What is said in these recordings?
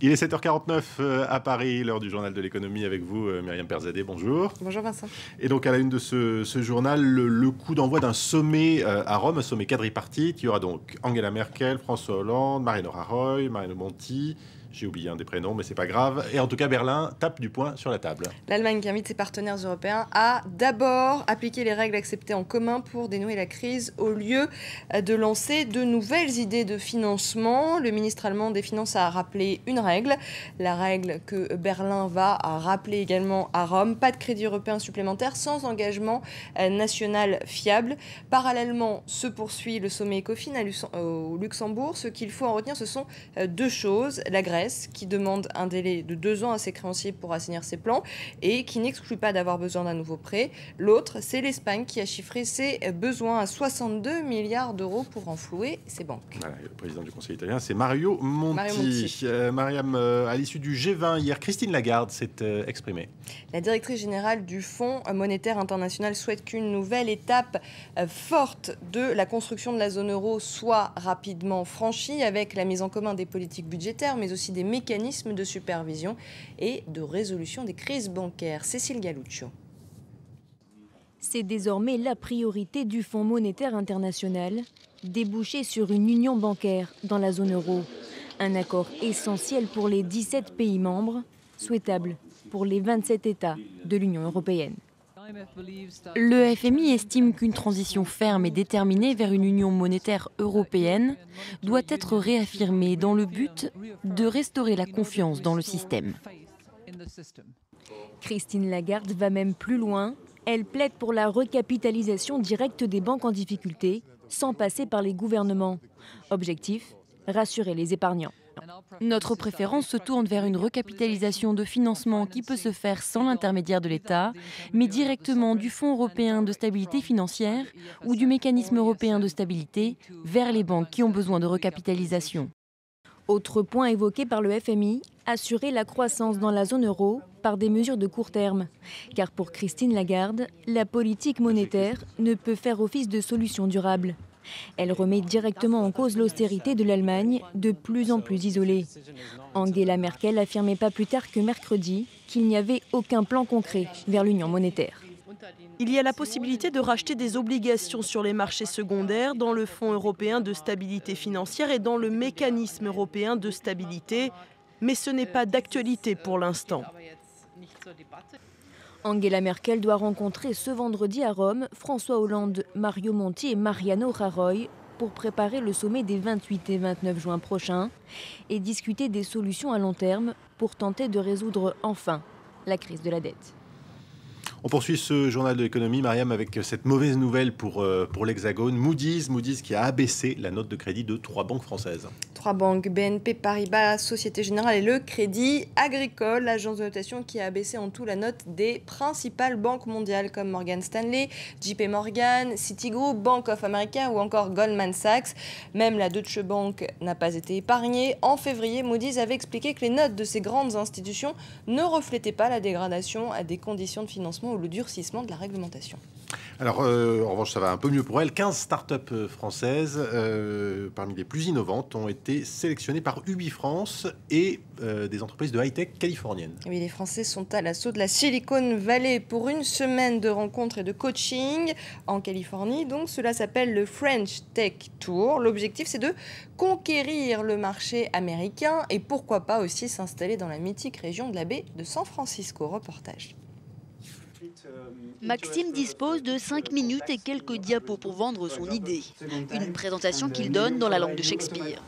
Il est 7h49 à Paris, l'heure du journal de l'économie avec vous, Myriam Perzadeh, bonjour. Bonjour Vincent. Et donc à la une de ce journal, le coup d'envoi d'un sommet à Rome, un sommet quadripartite. Il y aura donc Angela Merkel, François Hollande, Mariano Rajoy, Mario Monti. J'ai oublié un des prénoms, mais c'est pas grave. Et en tout cas, Berlin tape du poing sur la table. L'Allemagne qui invite ses partenaires européens à d'abord appliquer les règles acceptées en commun pour dénouer la crise au lieu de lancer de nouvelles idées de financement. Le ministre allemand des Finances a rappelé une règle, la règle que Berlin va rappeler également à Rome. Pas de crédit européen supplémentaire sans engagement national fiable. Parallèlement, se poursuit le sommet Ecofin au Luxembourg. Ce qu'il faut en retenir, ce sont deux choses. La Grèce, qui demande un délai de 2 ans à ses créanciers pour assainir ses plans et qui n'exclut pas d'avoir besoin d'un nouveau prêt. L'autre, c'est l'Espagne qui a chiffré ses besoins à 62 milliards d'euros pour renflouer ses banques. Voilà, le président du Conseil italien, c'est Mario Monti. Mariam, à l'issue du G20 hier, Christine Lagarde s'est exprimée. La directrice générale du Fonds monétaire international souhaite qu'une nouvelle étape forte de la construction de la zone euro soit rapidement franchie avec la mise en commun des politiques budgétaires, mais aussi des mécanismes de supervision et de résolution des crises bancaires. Cécile Galluccio. C'est désormais la priorité du Fonds monétaire international, déboucher sur une union bancaire dans la zone euro. Un accord essentiel pour les 17 pays membres, souhaitable pour les 27 États de l'Union européenne. Le FMI estime qu'une transition ferme et déterminée vers une union monétaire européenne doit être réaffirmée dans le but de restaurer la confiance dans le système. Christine Lagarde va même plus loin. Elle plaide pour la recapitalisation directe des banques en difficulté, sans passer par les gouvernements. Objectif, rassurer les épargnants. Notre préférence se tourne vers une recapitalisation de financement qui peut se faire sans l'intermédiaire de l'État, mais directement du Fonds européen de stabilité financière ou du mécanisme européen de stabilité vers les banques qui ont besoin de recapitalisation. Autre point évoqué par le FMI, assurer la croissance dans la zone euro par des mesures de court terme. Car pour Christine Lagarde, la politique monétaire ne peut faire office de solution durable. Elle remet directement en cause l'austérité de l'Allemagne, de plus en plus isolée. Angela Merkel affirmait pas plus tard que mercredi qu'il n'y avait aucun plan concret vers l'union monétaire. Il y a la possibilité de racheter des obligations sur les marchés secondaires dans le Fonds européen de stabilité financière et dans le mécanisme européen de stabilité, mais ce n'est pas d'actualité pour l'instant. Angela Merkel doit rencontrer ce vendredi à Rome François Hollande, Mario Monti et Mariano Rajoy pour préparer le sommet des 28 et 29 juin prochains et discuter des solutions à long terme pour tenter de résoudre enfin la crise de la dette. On poursuit ce journal de l'économie, Mariam, avec cette mauvaise nouvelle pour l'Hexagone. Moody's qui a abaissé la note de crédit de 3 banques françaises. 3 banques, BNP Paribas, Société Générale et le Crédit Agricole, l'agence de notation qui a abaissé en tout la note des principales banques mondiales comme Morgan Stanley, JP Morgan, Citigroup, Bank of America ou encore Goldman Sachs. Même la Deutsche Bank n'a pas été épargnée. En février, Moody's avait expliqué que les notes de ces grandes institutions ne reflétaient pas la dégradation des conditions de financement ou le durcissement de la réglementation. Alors, en revanche, ça va un peu mieux pour elle. 15 startups françaises, parmi les plus innovantes, ont été sélectionnées par UbiFrance et des entreprises de high-tech californiennes. Oui, les Français sont à l'assaut de la Silicon Valley pour une semaine de rencontres et de coaching en Californie. Donc, cela s'appelle le French Tech Tour. L'objectif, c'est de conquérir le marché américain et pourquoi pas aussi s'installer dans la mythique région de la baie de San Francisco. Reportage. Maxime dispose de 5 minutes et quelques diapos pour vendre son idée. Une présentation qu'il donne dans la langue de Shakespeare.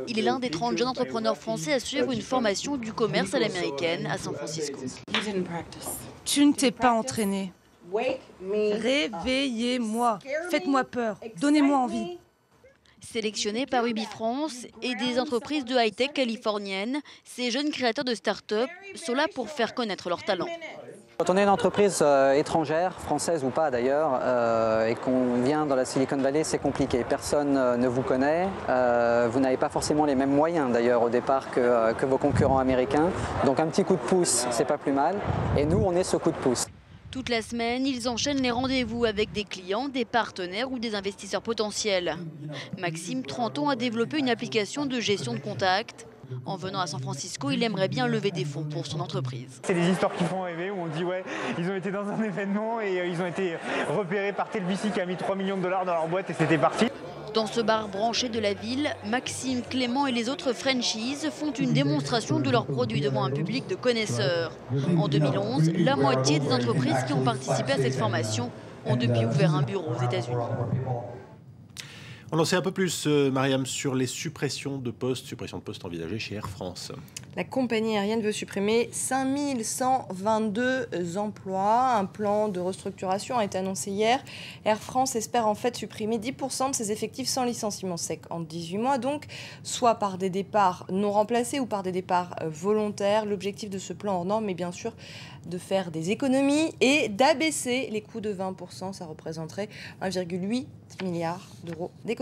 Il est l'un des 30 jeunes entrepreneurs français à suivre une formation du commerce à l'américaine à San Francisco. Tu ne t'es pas entraîné. Réveillez-moi. Faites-moi peur. Donnez-moi envie. Sélectionnés par UbiFrance et des entreprises de high-tech californiennes, ces jeunes créateurs de start-up sont là pour faire connaître leurs talents. Quand on est une entreprise étrangère, française ou pas d'ailleurs, et qu'on vient dans la Silicon Valley, c'est compliqué. Personne ne vous connaît, vous n'avez pas forcément les mêmes moyens d'ailleurs au départ que vos concurrents américains. Donc un petit coup de pouce, c'est pas plus mal. Et nous, on est ce coup de pouce. Toute la semaine, ils enchaînent les rendez-vous avec des clients, des partenaires ou des investisseurs potentiels. Maxime, 30 ans, a développé une application de gestion de contacts. En venant à San Francisco, il aimerait bien lever des fonds pour son entreprise. C'est des histoires qui font rêver, où on dit ouais, ils ont été dans un événement et ils ont été repérés par TLBC qui a mis 3 millions de dollars dans leur boîte et c'était parti. Dans ce bar branché de la ville, Maxime, Clément et les autres Frenchies font une démonstration de leurs produits devant un public de connaisseurs. En 2011, la moitié des entreprises qui ont participé à cette formation ont depuis ouvert un bureau aux États-Unis. On en sait un peu plus, Mariam, sur les suppressions de postes envisagées chez Air France. La compagnie aérienne veut supprimer 5122 emplois. Un plan de restructuration a été annoncé hier. Air France espère en fait supprimer 10% de ses effectifs sans licenciement sec en 18 mois, donc soit par des départs non remplacés ou par des départs volontaires. L'objectif de ce plan hors norme est bien sûr de faire des économies et d'abaisser les coûts de 20%. Ça représenterait 1,8 milliard d'euros d'économies.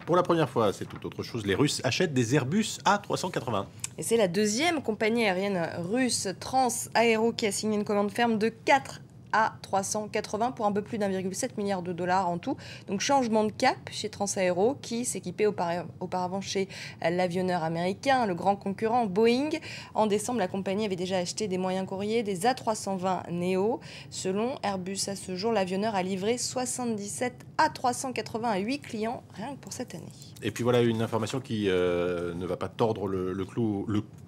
Pour la première fois, c'est tout autre chose. Les Russes achètent des Airbus A380. Et c'est la deuxième compagnie aérienne russe, Transaéro, qui a signé une commande ferme de 4 A380 pour un peu plus d'1,7 milliard de dollars en tout. Donc changement de cap chez Transaéro qui s'équipait auparavant chez l'avionneur américain, le grand concurrent Boeing. En décembre, la compagnie avait déjà acheté des moyens courriers, des A320 Neo. Selon Airbus, à ce jour, l'avionneur a livré 77 A380 à 8 clients rien que pour cette année. Et puis voilà une information qui ne va pas tordre le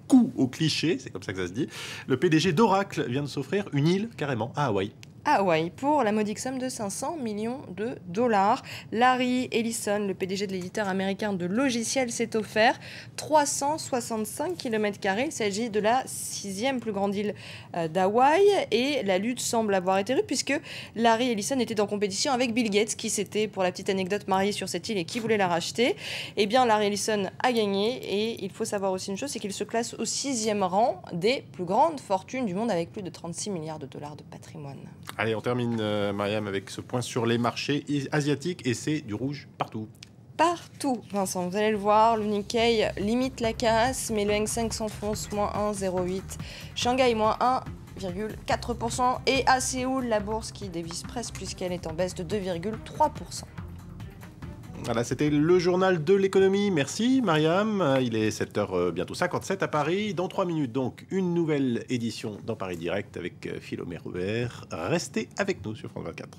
coup au cliché, c'est comme ça que ça se dit. Le PDG d'Oracle vient de s'offrir une île carrément à Hawaï. À Hawaï, pour la modique somme de 500 millions de dollars. Larry Ellison, le PDG de l'éditeur américain de logiciels, s'est offert 365 km². Il s'agit de la 6e plus grande île d'Hawaï. Et la lutte semble avoir été rude puisque Larry Ellison était en compétition avec Bill Gates, qui s'était, pour la petite anecdote, marié sur cette île et qui voulait la racheter. Eh bien, Larry Ellison a gagné. Et il faut savoir aussi une chose, c'est qu'il se classe au 6e rang des plus grandes fortunes du monde avec plus de 36 milliards de dollars de patrimoine. Allez, on termine, Mariam, avec ce point sur les marchés asiatiques et c'est du rouge partout. Partout, Vincent, vous allez le voir, le Nikkei limite la casse, mais le Hang Seng s'enfonce, moins 1,08. Shanghai, moins 1,4%. Et à Séoul, la bourse qui dévisse presque puisqu'elle est en baisse de 2,3%. Voilà, c'était le journal de l'économie. Merci, Mariam. Il est 7h bientôt 57 à Paris. Dans 3 minutes, donc, une nouvelle édition dans Paris Direct avec Philomène Robert. Restez avec nous sur France 24.